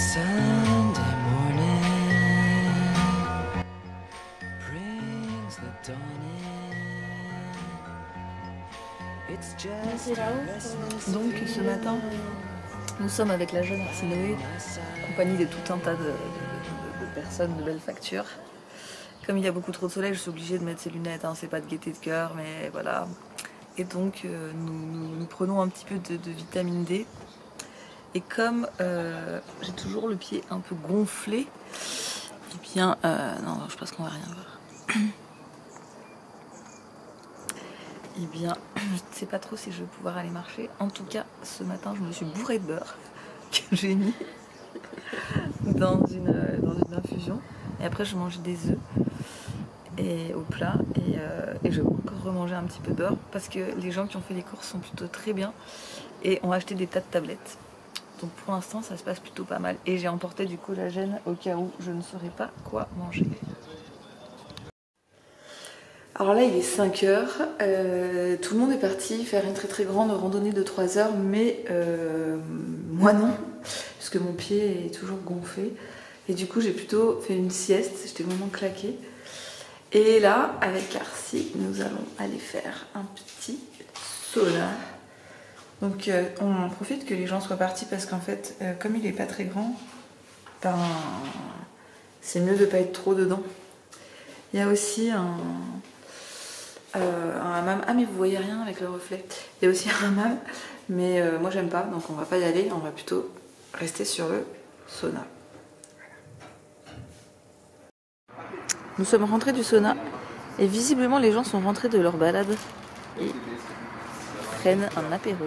Sunday morning brings the dawn in. It's just Donc ce matin, nous sommes avec la jeune Arsinoé, accompagnée de tout un tas de personnes de belle facture. Comme il y a beaucoup trop de soleil, je suis obligée de mettre ces lunettes, hein. C'est pas de gaieté de cœur, mais voilà. Et donc nous prenons un petit peu de vitamine D. Et comme j'ai toujours le pied un peu gonflé, et bien non, je pense qu'on va rien voir. Et bien, je ne sais pas trop si je vais pouvoir aller marcher. En tout cas, ce matin, je me suis bourrée de beurre que j'ai mis dans une infusion. Et après, je mangeais des œufs et au plat. Et je vais encore remanger un petit peu de beurre parce que les gens qui ont fait les courses sont plutôt très bien et ont acheté des tas de tablettes. Donc pour l'instant, ça se passe plutôt pas mal. Et j'ai emporté du collagène au cas où je ne saurais pas quoi manger. Alors là il est 5 h, tout le monde est parti faire une très très grande randonnée de 3 heures, mais moi non, puisque mon pied est toujours gonflé. Et du coup j'ai plutôt fait une sieste, j'étais vraiment claquée. Et là, avec Arcy, nous allons aller faire un petit sauna. Donc on en profite que les gens soient partis parce qu'en fait, comme il est pas très grand, ben, c'est mieux de pas être trop dedans. Il y a aussi un hammam. Ah mais vous voyez rien avec le reflet. Il y a aussi un hammam, mais moi j'aime pas, donc on va pas y aller, on va plutôt rester sur le sauna. Nous sommes rentrés du sauna et visiblement les gens sont rentrés de leur balade et prennent un apéro.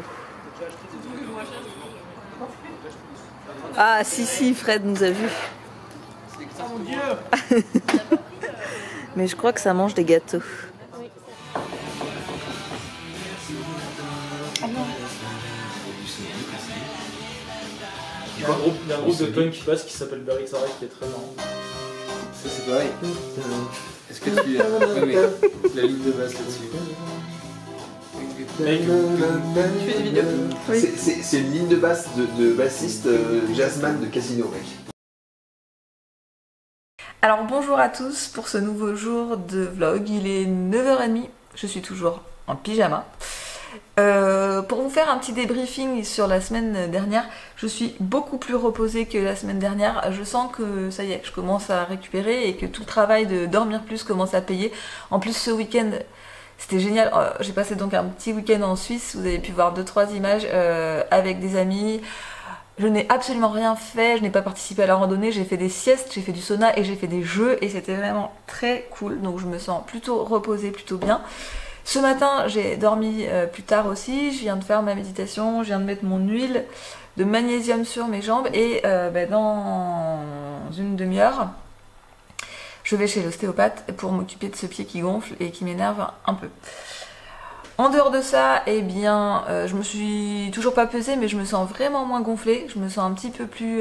Ah si, Fred nous a vus. Oh mon Dieu. Mais je crois que ça mange des gâteaux. Il y a un groupe de punk qui passe qui s'appelle Barry Sarek qui est très marrant. Ça c'est pareil. Est-ce que tu as la ligne de basse là-dessus? Tu fais des vidéos? Oui. C'est une ligne de basse de bassiste jazzman de Casino, mec. Alors bonjour à tous pour ce nouveau jour de vlog. Il est 9 h 30, je suis toujours en pyjama. Pour vous faire un petit débriefing sur la semaine dernière, je suis beaucoup plus reposée que la semaine dernière. Je sens que ça y est, je commence à récupérer et que tout le travail de dormir plus commence à payer. En plus ce week-end c'était génial, j'ai passé donc un petit week-end en Suisse, vous avez pu voir 2-3 images avec des amis. Je n'ai absolument rien fait, je n'ai pas participé à la randonnée, j'ai fait des siestes, j'ai fait du sauna et j'ai fait des jeux et c'était vraiment très cool. Donc je me sens plutôt reposée, plutôt bien. Ce matin j'ai dormi plus tard aussi, je viens de faire ma méditation, je viens de mettre mon huile de magnésium sur mes jambes et dans une demi-heure je vais chez l'ostéopathe pour m'occuper de ce pied qui gonfle et qui m'énerve un peu. En dehors de ça, eh bien, je me suis toujours pas pesée, mais je me sens vraiment moins gonflée. Je me sens un petit peu plus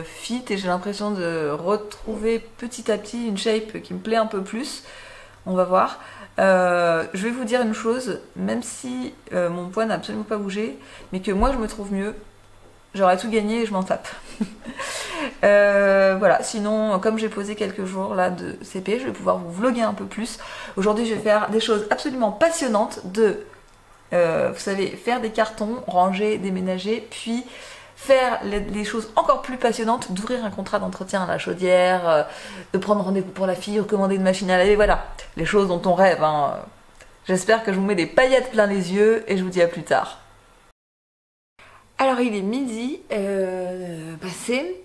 fit et j'ai l'impression de retrouver petit à petit une shape qui me plaît un peu plus. On va voir. Je vais vous dire une chose, même si mon poids n'a absolument pas bougé, mais que moi je me trouve mieux, j'aurais tout gagné et je m'en tape. Voilà, sinon comme j'ai posé quelques jours là de CP, je vais pouvoir vous vlogger un peu plus. Aujourd'hui je vais faire des choses absolument passionnantes de, vous savez, faire des cartons, ranger, déménager, puis faire les choses encore plus passionnantes, d'ouvrir un contrat d'entretien à la chaudière, de prendre rendez-vous pour la fille, recommander une machine à laver, voilà, les choses dont on rêve, hein. J'espère que je vous mets des paillettes plein les yeux et je vous dis à plus tard. Alors il est midi passé,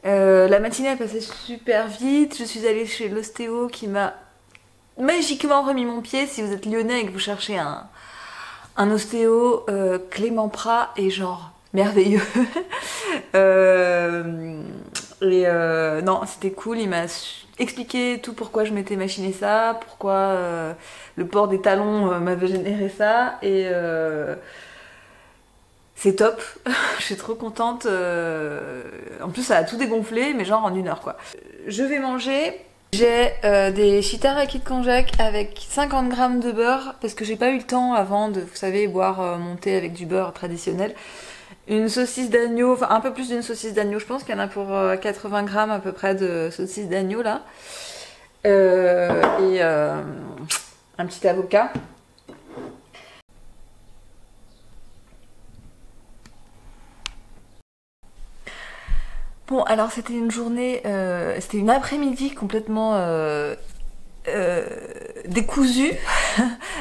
la matinée est passée super vite, je suis allée chez l'ostéo qui m'a magiquement remis mon pied. Si vous êtes lyonnais et que vous cherchez un ostéo, Clément Prat est genre merveilleux. Non, c'était cool, il m'a expliqué tout pourquoi je m'étais machiné ça, pourquoi le port des talons m'avait généré ça et c'est top, je suis trop contente. En plus ça a tout dégonflé, mais genre en 1 heure quoi. Je vais manger. J'ai des shiitake de konjac avec 50 g de beurre parce que j'ai pas eu le temps avant de, vous savez, boire mon thé avec du beurre traditionnel. une saucisse d'agneau, enfin un peu plus d'une saucisse d'agneau, je pense qu'il y en a pour 80 grammes à peu près de saucisse d'agneau là. Et un petit avocat. Bon, alors c'était une journée, c'était une après-midi complètement décousue.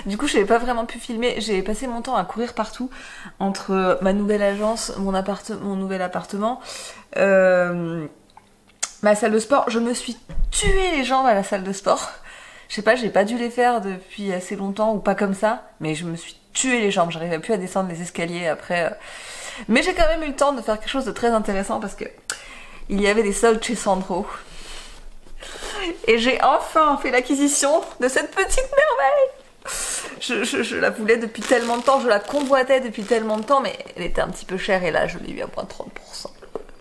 Du coup, je n'avais pas vraiment pu filmer. J'ai passé mon temps à courir partout entre ma nouvelle agence, mon nouvel appartement, ma salle de sport. Je me suis tué les jambes à la salle de sport. Je sais pas, j'ai pas dû les faire depuis assez longtemps ou pas comme ça, mais je me suis tué les jambes. J'arrivais plus à descendre les escaliers après. Mais j'ai quand même eu le temps de faire quelque chose de très intéressant parce que il y avait des soldes chez Sandro. Et j'ai enfin fait l'acquisition de cette petite merveille. Je la voulais depuis tellement de temps, je la convoitais depuis tellement de temps, mais elle était un petit peu chère et là je l'ai eu à moins de 30%.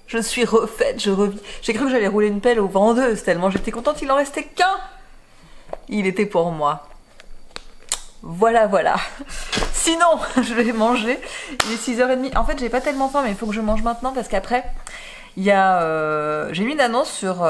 Je suis refaite, je revis. J'ai cru que j'allais rouler une pelle aux vendeuses tellement j'étais contente, il en restait qu'un. Il était pour moi. Voilà, voilà. Sinon, je vais manger. Il est 6h30. En fait, j'ai pas tellement faim, mais il faut que je mange maintenant parce qu'après, il y a, j'ai mis une annonce sur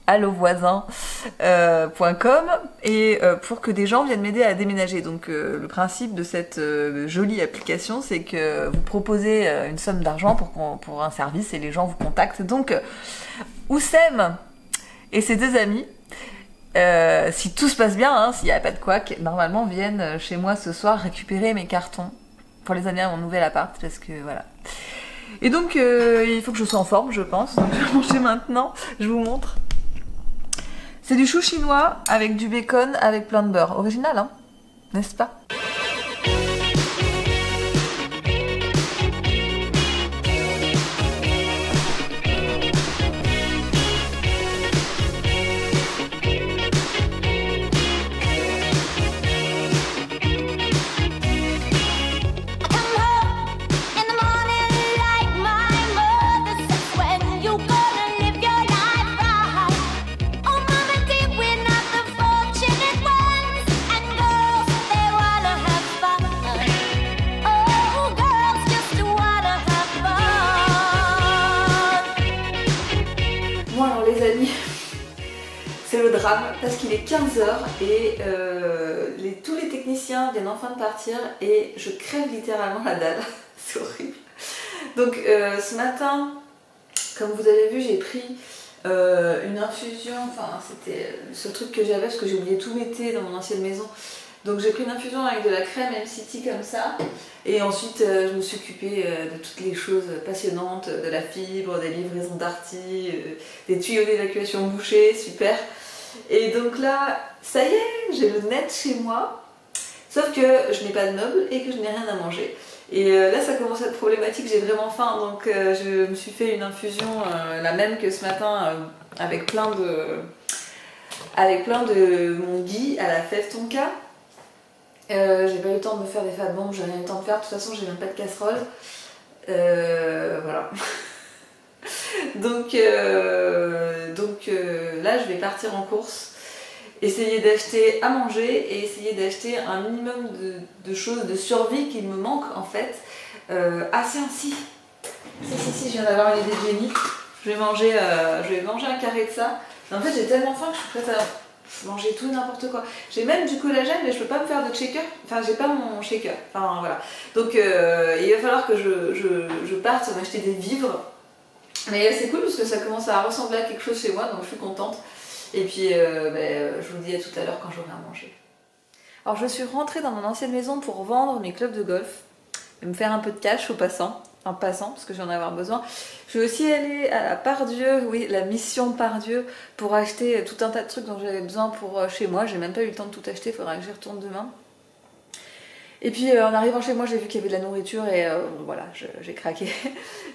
allovoisin.com et pour que des gens viennent m'aider à déménager. Donc le principe de cette jolie application, c'est que vous proposez une somme d'argent pour un service et les gens vous contactent. Donc Oussem et ses deux amis, si tout se passe bien, hein, s'il n'y a pas de couac, normalement viennent chez moi ce soir récupérer mes cartons pour les amener à mon nouvel appart parce que voilà. Et donc, il faut que je sois en forme, je pense. Donc, je vais manger maintenant. Je vous montre. C'est du chou chinois avec du bacon, avec plein de beurre. Original, hein? N'est-ce pas? C'est le drame parce qu'il est 15h et tous les techniciens viennent enfin de partir et je crève littéralement la dalle. C'est horrible. Donc ce matin, comme vous avez vu, j'ai pris une infusion, enfin c'était le seul truc que j'avais parce que j'ai oublié tout l'été dans mon ancienne maison. Donc j'ai pris une infusion avec de la crème MCT comme ça et ensuite je me suis occupée de toutes les choses passionnantes, de la fibre, des livraisons d'Arty, des tuyaux d'évacuation bouchés, super. Et donc là, ça y est, j'ai le net chez moi, sauf que je n'ai pas de meubles et que je n'ai rien à manger. Et là ça commence à être problématique, j'ai vraiment faim, donc je me suis fait une infusion, la même que ce matin, avec plein de mon ghee à la fève tonka. J'ai pas eu le temps de me faire des fat bombs, j'ai rien eu le temps de faire, de toute façon j'ai même pas de casserole. Voilà. donc là je vais partir en course, essayer d'acheter à manger et essayer d'acheter un minimum de choses de survie qui me manquent en fait. Ah si, je viens d'avoir une idée de génie. Je vais manger un carré de ça. En fait j'ai tellement faim que je suis prête à manger tout et n'importe quoi. J'ai même du collagène mais je peux pas me faire de shaker. Enfin j'ai pas mon shaker. Enfin voilà. Donc il va falloir que je parte m'acheter des vivres. Mais c'est cool parce que ça commence à ressembler à quelque chose chez moi, donc je suis contente. Et puis je vous dis à tout à l'heure quand j'aurai à manger. Alors je suis rentrée dans mon ancienne maison pour vendre mes clubs de golf et me faire un peu de cash en passant parce que j'en ai avoir besoin. Je vais aussi aller à la Pardieu, oui, la mission Pardieu, pour acheter tout un tas de trucs dont j'avais besoin pour chez moi. J'ai même pas eu le temps de tout acheter, il faudra que j'y retourne demain. Et puis en arrivant chez moi, j'ai vu qu'il y avait de la nourriture et voilà, j'ai craqué.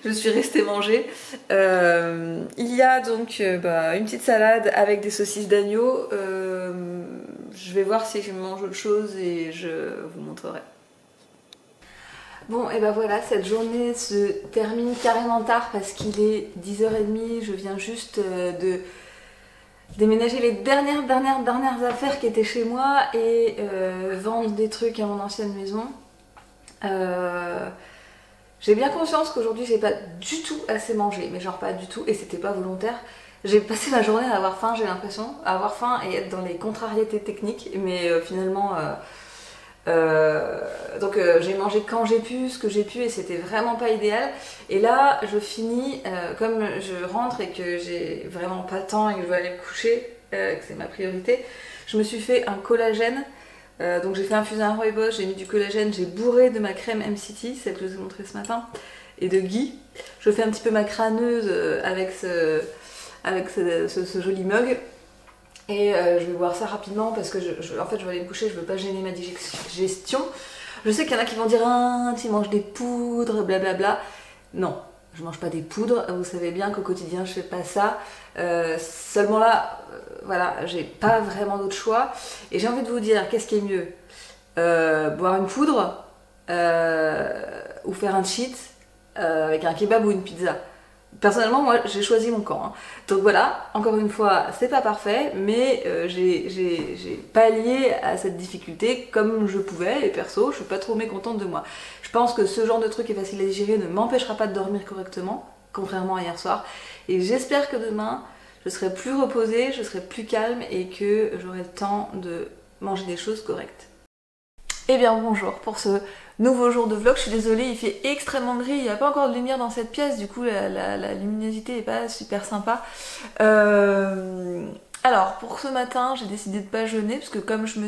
Je suis restée manger. Il y a donc une petite salade avec des saucisses d'agneau. Je vais voir si je mange autre chose et je vous montrerai. Bon, et ben voilà, cette journée se termine carrément tard parce qu'il est 10h30. Je viens juste de déménager les dernières affaires qui étaient chez moi et vendre des trucs à mon ancienne maison. J'ai bien conscience qu'aujourd'hui j'ai pas du tout assez mangé, mais genre pas du tout, et c'était pas volontaire. J'ai passé ma journée à avoir faim, j'ai l'impression, à avoir faim et être dans les contrariétés techniques, mais finalement... donc j'ai mangé quand j'ai pu, ce que j'ai pu, et c'était vraiment pas idéal. Et là, je finis, comme je rentre et que j'ai vraiment pas le temps et que je veux aller me coucher, que c'est ma priorité, je me suis fait un collagène. Donc j'ai fait infuser un rooibos, j'ai mis du collagène, j'ai bourré de ma crème MCT, celle que je vous ai montrée ce matin, et de ghee. Je fais un petit peu ma crâneuse avec ce joli mug. Et je vais boire ça rapidement parce que en fait je vais aller me coucher, je veux pas gêner ma digestion. Je sais qu'il y en a qui vont dire ah, tu manges des poudres, blablabla. Non, je mange pas des poudres, vous savez bien qu'au quotidien je fais pas ça. Seulement là, voilà, j'ai pas vraiment d'autre choix. Et j'ai envie de vous dire, qu'est-ce qui est mieux, boire une poudre ou faire un cheat avec un kebab ou une pizza? Personnellement, moi, j'ai choisi mon camp. Hein. Donc voilà, encore une fois, c'est pas parfait, mais j'ai pallié à cette difficulté comme je pouvais, et perso, je suis pas trop mécontente de moi. Je pense que ce genre de truc est facile à digérer, ne m'empêchera pas de dormir correctement, contrairement à hier soir. Et j'espère que demain, je serai plus reposée, je serai plus calme, et que j'aurai le temps de manger des choses correctes. Eh bien bonjour pour ce nouveau jour de vlog, je suis désolée, il fait extrêmement gris, il n'y a pas encore de lumière dans cette pièce, du coup la luminosité n'est pas super sympa. Alors pour ce matin, j'ai décidé de pas jeûner, parce que comme je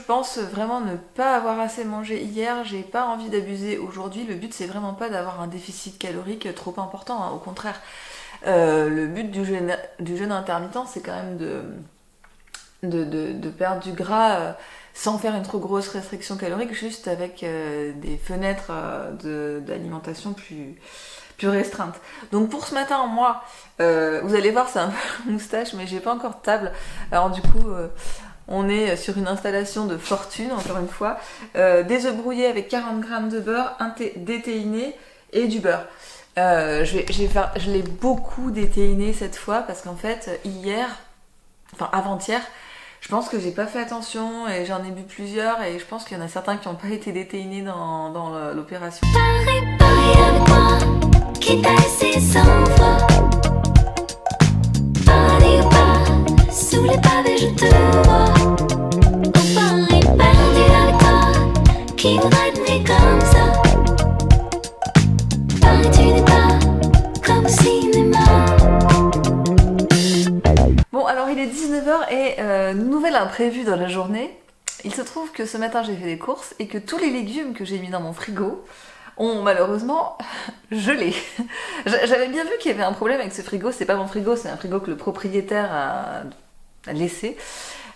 pense vraiment ne pas avoir assez mangé hier, j'ai pas envie d'abuser aujourd'hui. Le but c'est vraiment pas d'avoir un déficit calorique trop important, hein, au contraire. Le but du jeûne intermittent, c'est quand même de perdre du gras sans faire une trop grosse restriction calorique, juste avec des fenêtres d'alimentation plus restreintes. Donc pour ce matin, moi, vous allez voir, c'est un peu moustache, mais j'ai pas encore de table. Alors du coup, on est sur une installation de fortune, encore une fois. Des œufs brouillés avec 40 g de beurre, déthéiné et du beurre. Je l'ai beaucoup déthéiné cette fois, parce qu'en fait, avant-hier, je pense que j'ai pas fait attention et j'en ai bu plusieurs, et je pense qu'il y en a certains qui n'ont pas été déthéinés dans l'opération. Paris avec moi, quitte à essayer sans foi. Paris ou pas, sous les pavés je te vois. Au Paris perdu avec toi, qui voudrait une vie comme ça. Paris tu n'es pas comme au cinéma. Bon, alors il est 19h et nouvelle imprévue dans la journée. Il se trouve que ce matin j'ai fait des courses et que tous les légumes que j'ai mis dans mon frigo ont malheureusement gelé. J'avais bien vu qu'il y avait un problème avec ce frigo. C'est pas mon frigo, c'est un frigo que le propriétaire a laissé.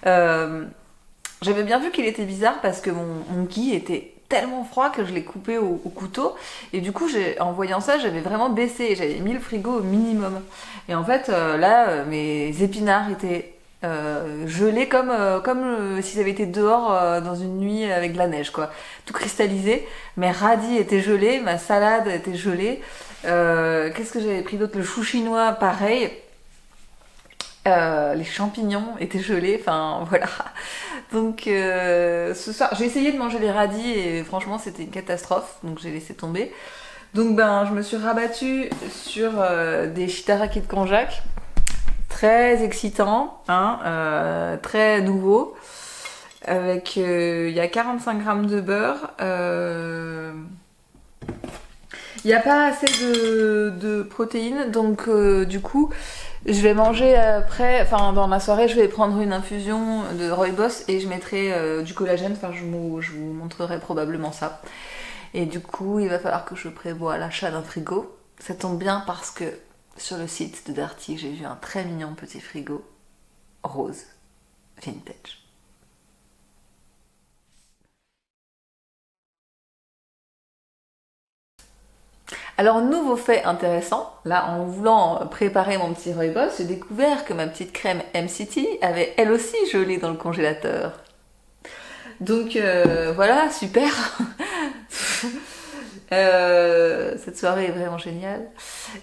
J'avais bien vu qu'il était bizarre parce que mon ghee était tellement froid que je l'ai coupé au couteau, et du coup en voyant ça j'avais vraiment baissé et j'avais mis le frigo au minimum, et en fait là mes épinards étaient gelés comme s'ils avaient été dehors dans une nuit avec de la neige quoi, tout cristallisé. Mes radis étaient gelés, ma salade était gelée, qu'est-ce que j'avais pris d'autre, le chou chinois pareil. Les champignons étaient gelés, enfin voilà. Donc ce soir, j'ai essayé de manger les radis et franchement c'était une catastrophe, donc j'ai laissé tomber. Donc je me suis rabattue sur des shiitake de konjac, très excitant, hein, très nouveau. Avec, il y a 45 g de beurre. Il n'y a pas assez de protéines, donc du coup je vais manger après, enfin dans la soirée je vais prendre une infusion de rooibos et je mettrai du collagène, enfin je vous montrerai probablement ça. Et du coup il va falloir que je prévoie l'achat d'un frigo. Ça tombe bien parce que sur le site de Darty j'ai vu un très mignon petit frigo rose vintage. Alors, nouveau fait intéressant, là en voulant préparer mon petit rooibos, j'ai découvert que ma petite crème MCT avait elle aussi gelé dans le congélateur. Donc voilà, super. Cette soirée est vraiment géniale.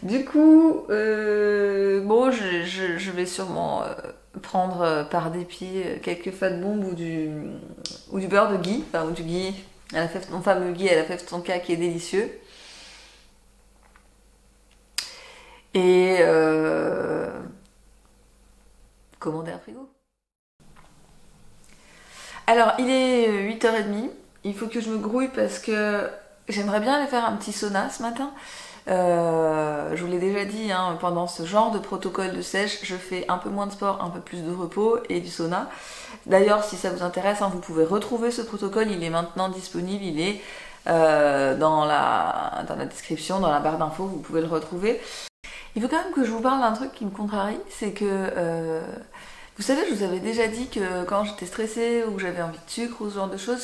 Du coup, bon, je vais sûrement prendre par dépit quelques fat bombs ou du beurre de ghee, enfin ou du ghee. à la fève, mon fameux ghee à la fève tonka qui est délicieux. Et commander un frigo. Alors, il est 8h30. Il faut que je me grouille parce que j'aimerais bien aller faire un petit sauna ce matin. Je vous l'ai déjà dit, hein, pendant ce genre de protocole de sèche, je fais un peu moins de sport, un peu plus de repos et du sauna. D'ailleurs, si ça vous intéresse, hein, vous pouvez retrouver ce protocole. Il est maintenant disponible. Il est dans la description, dans la barre d'infos. Vous pouvez le retrouver. Il faut quand même que je vous parle d'un truc qui me contrarie. C'est que... vous savez, je vous avais déjà dit que quand j'étais stressée ou que j'avais envie de sucre ou ce genre de choses,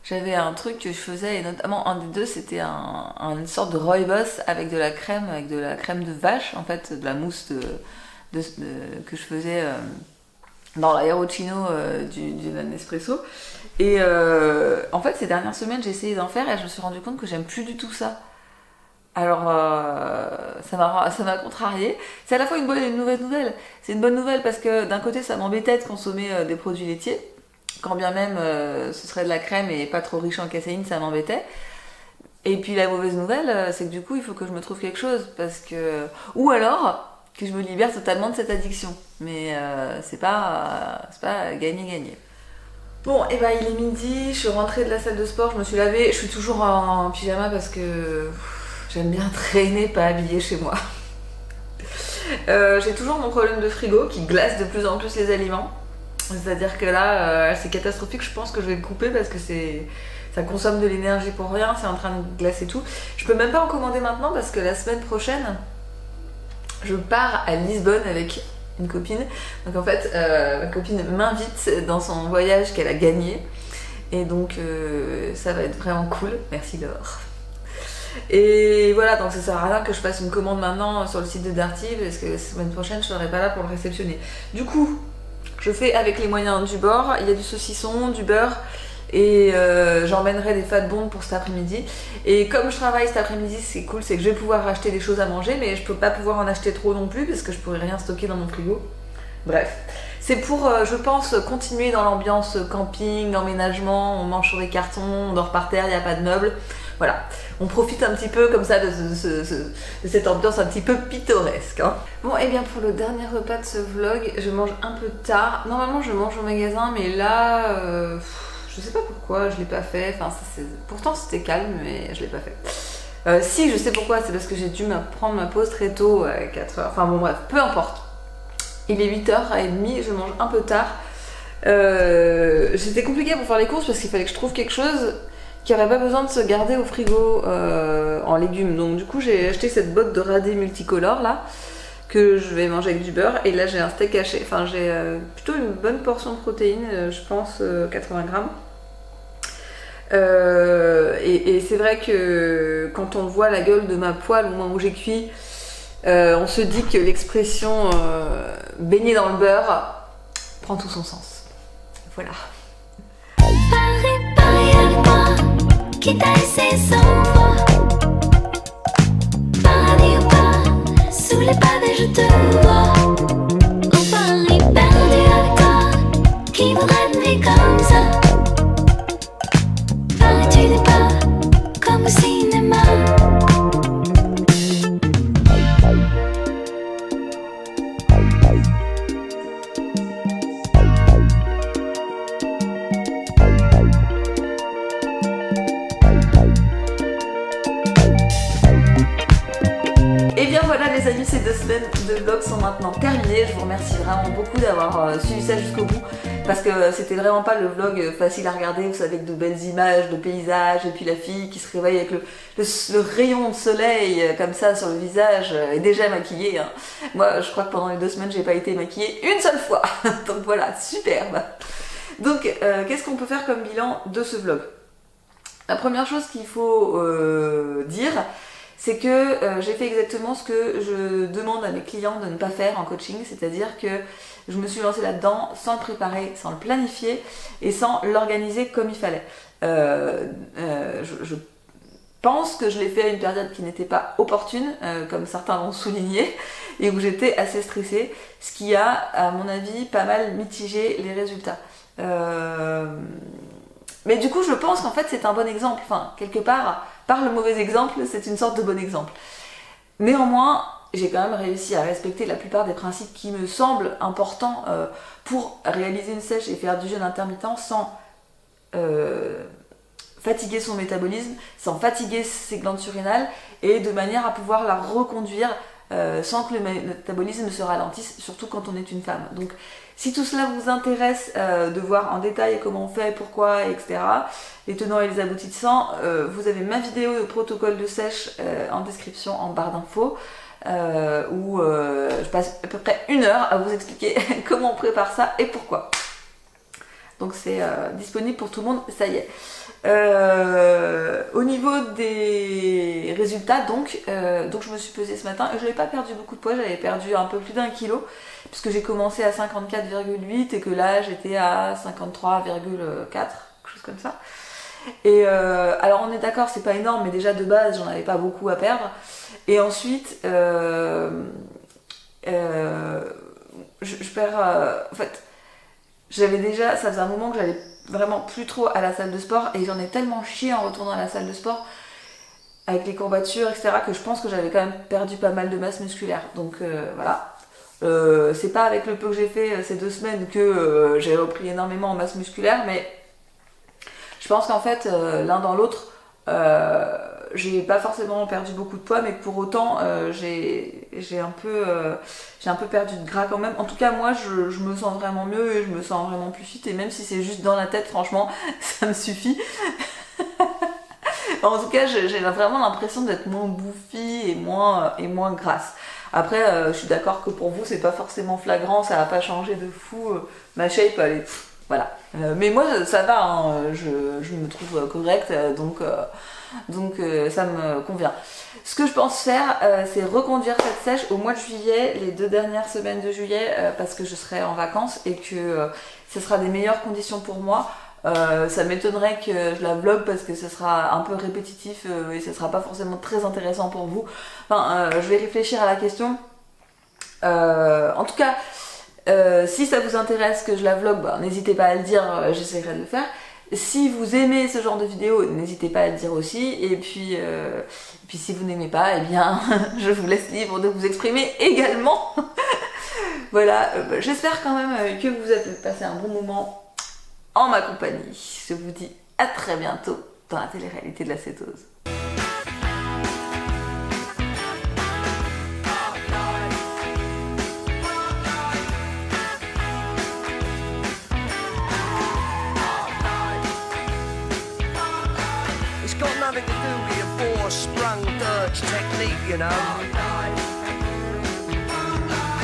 j'avais un truc que je faisais, et notamment un des deux, c'était une sorte de rooibos avec de la crème de vache, en fait, de la mousse que je faisais dans l'aerochino du Nespresso. Et en fait, ces dernières semaines, j'ai essayé d'en faire et je me suis rendu compte que j'aime plus du tout ça. Alors, ça m'a contrariée. C'est à la fois une bonne et une mauvaise nouvelle. C'est une bonne nouvelle parce que d'un côté, ça m'embêtait de consommer des produits laitiers. Quand bien même ce serait de la crème et pas trop riche en caséine, ça m'embêtait. Et puis la mauvaise nouvelle, c'est que du coup, il faut que je me trouve quelque chose. Ou alors, que je me libère totalement de cette addiction. Mais c'est pas gagner-gagner. Bon, et ben il est midi, je suis rentrée de la salle de sport, je me suis lavée. Je suis toujours en pyjama parce que... j'aime bien traîner, pas habillée chez moi. J'ai toujours mon problème de frigo qui glace de plus en plus les aliments. C'est-à-dire que là, c'est catastrophique. Je pense que je vais le couper parce que ça consomme de l'énergie pour rien. C'est en train de glacer tout. Je peux même pas en commander maintenant parce que la semaine prochaine, je pars à Lisbonne avec une copine. Donc en fait, ma copine m'invite dans son voyage qu'elle a gagné. Et donc, ça va être vraiment cool. Merci Laure. Et voilà, donc ça sert à rien que je fasse une commande maintenant sur le site de Darty parce que la semaine prochaine je serai pas là pour le réceptionner. Du coup, je fais avec les moyens du bord. Il y a du saucisson, du beurre et j'emmènerai des fat bonds pour cet après-midi. Et comme je travaille cet après-midi, c'est cool, c'est que je vais pouvoir acheter des choses à manger, mais je peux pas pouvoir en acheter trop non plus parce que je pourrais rien stocker dans mon frigo. Bref, c'est pour, je pense, continuer dans l'ambiance camping, emménagement. On mange sur des cartons, on dort par terre, il n'y a pas de meubles. Voilà, on profite un petit peu comme ça de cette ambiance un petit peu pittoresque. Hein. Bon, et bien pour le dernier repas de ce vlog, je mange un peu tard. Normalement, je mange au magasin, mais là, je sais pas pourquoi, je l'ai pas fait. Enfin, pourtant c'était calme, mais je l'ai pas fait. Si, je sais pourquoi, c'est parce que j'ai dû prendre ma pause très tôt, à 4h. Enfin bon, bref, peu importe. Il est 8h30, je mange un peu tard. C'était compliqué pour faire les courses parce qu'il fallait que je trouve quelque chose qui n'aurait pas besoin de se garder au frigo en légumes. Donc du coup j'ai acheté cette botte de radis multicolore là que je vais manger avec du beurre. Et là j'ai un steak haché, enfin j'ai plutôt une bonne portion de protéines, je pense 80 grammes. Et c'est vrai que quand on voit la gueule de ma poêle au moment où j'ai cuit, on se dit que l'expression baigner dans le beurre prend tout son sens. Voilà. Paris avec moi, quitte à essayer sans voix. Paradis ou pas, sous les pavés je te vois. Au Paris perdu avec toi, qui voudrait une vie comme ça. Paris tu n'es pas comme au cinéma. Les amis, ces 2 semaines de vlog sont maintenant terminées. Je vous remercie vraiment beaucoup d'avoir suivi ça jusqu'au bout parce que c'était vraiment pas le vlog facile à regarder, vous savez, avec de belles images, de paysages et puis la fille qui se réveille avec le rayon de soleil comme ça sur le visage et déjà maquillée. Hein. Moi, je crois que pendant les 2 semaines, j'ai pas été maquillée une seule fois. Donc voilà, superbe. Donc, qu'est-ce qu'on peut faire comme bilan de ce vlog? La première chose qu'il faut dire, c'est que j'ai fait exactement ce que je demande à mes clients de ne pas faire en coaching, c'est-à-dire que je me suis lancée là-dedans sans le préparer, sans le planifier et sans l'organiser comme il fallait. Je pense que je l'ai fait à une période qui n'était pas opportune, comme certains l'ont souligné, et où j'étais assez stressée, ce qui a, à mon avis, pas mal mitigé les résultats. Mais du coup, je pense qu'en fait, c'est un bon exemple. Enfin, quelque part, par le mauvais exemple, c'est une sorte de bon exemple. Néanmoins, j'ai quand même réussi à respecter la plupart des principes qui me semblent importants pour réaliser une sèche et faire du jeûne intermittent sans fatiguer son métabolisme, sans fatiguer ses glandes surrénales et de manière à pouvoir la reconduire sans que le métabolisme se ralentisse, surtout quand on est une femme. Donc si tout cela vous intéresse de voir en détail comment on fait, pourquoi, etc., les tenants et les aboutissants, vous avez ma vidéo de protocole de sèche en description en barre d'infos, où je passe à peu près 1 heure à vous expliquer comment on prépare ça et pourquoi. Donc c'est disponible pour tout le monde, ça y est. Au niveau des résultats, donc je me suis pesée ce matin et je n'avais pas perdu beaucoup de poids, j'avais perdu un peu plus d'1 kilo puisque j'ai commencé à 54,8 et que là j'étais à 53,4, quelque chose comme ça. Et alors on est d'accord, c'est pas énorme, mais déjà de base j'en avais pas beaucoup à perdre. Et ensuite je perds en fait, j'avais déjà, ça faisait un moment que j'allais vraiment plus trop à la salle de sport et j'en ai tellement chié en retournant à la salle de sport avec les courbatures, etc., que je pense que j'avais quand même perdu pas mal de masse musculaire. Donc voilà. C'est pas avec le peu que j'ai fait ces 2 semaines que j'ai repris énormément en masse musculaire, mais je pense qu'en fait, l'un dans l'autre, j'ai pas forcément perdu beaucoup de poids, mais pour autant, j'ai un peu perdu de gras quand même. En tout cas, moi, je me sens vraiment mieux et je me sens vraiment plus fit. Et même si c'est juste dans la tête, franchement, ça me suffit. En tout cas, j'ai vraiment l'impression d'être moins bouffie et moins grasse. Après, je suis d'accord que pour vous, c'est pas forcément flagrant, ça va pas changer de fou. Ma shape, elle est... Voilà. Mais moi, ça va, hein, je me trouve correcte, donc ça me convient. Ce que je pense faire, c'est reconduire cette sèche au mois de juillet, les 2 dernières semaines de juillet, parce que je serai en vacances et que ce sera des meilleures conditions pour moi. Ça m'étonnerait que je la vlog parce que ce sera un peu répétitif et ce sera pas forcément très intéressant pour vous. Enfin, je vais réfléchir à la question. En tout cas, si ça vous intéresse que je la vlog, n'hésitez pas à le dire, j'essaierai de le faire. Si vous aimez ce genre de vidéo, n'hésitez pas à le dire aussi. Et puis si vous n'aimez pas, eh bien, je vous laisse libre de vous exprimer également. Voilà, j'espère quand même que vous avez passé un bon moment en ma compagnie. Je vous dis à très bientôt dans la télé-réalité de la cétose. It's got nothing to do with your four-sprung dirge technique, you know.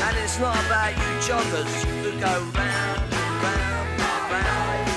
And it's not about you joggers who go round, round, round.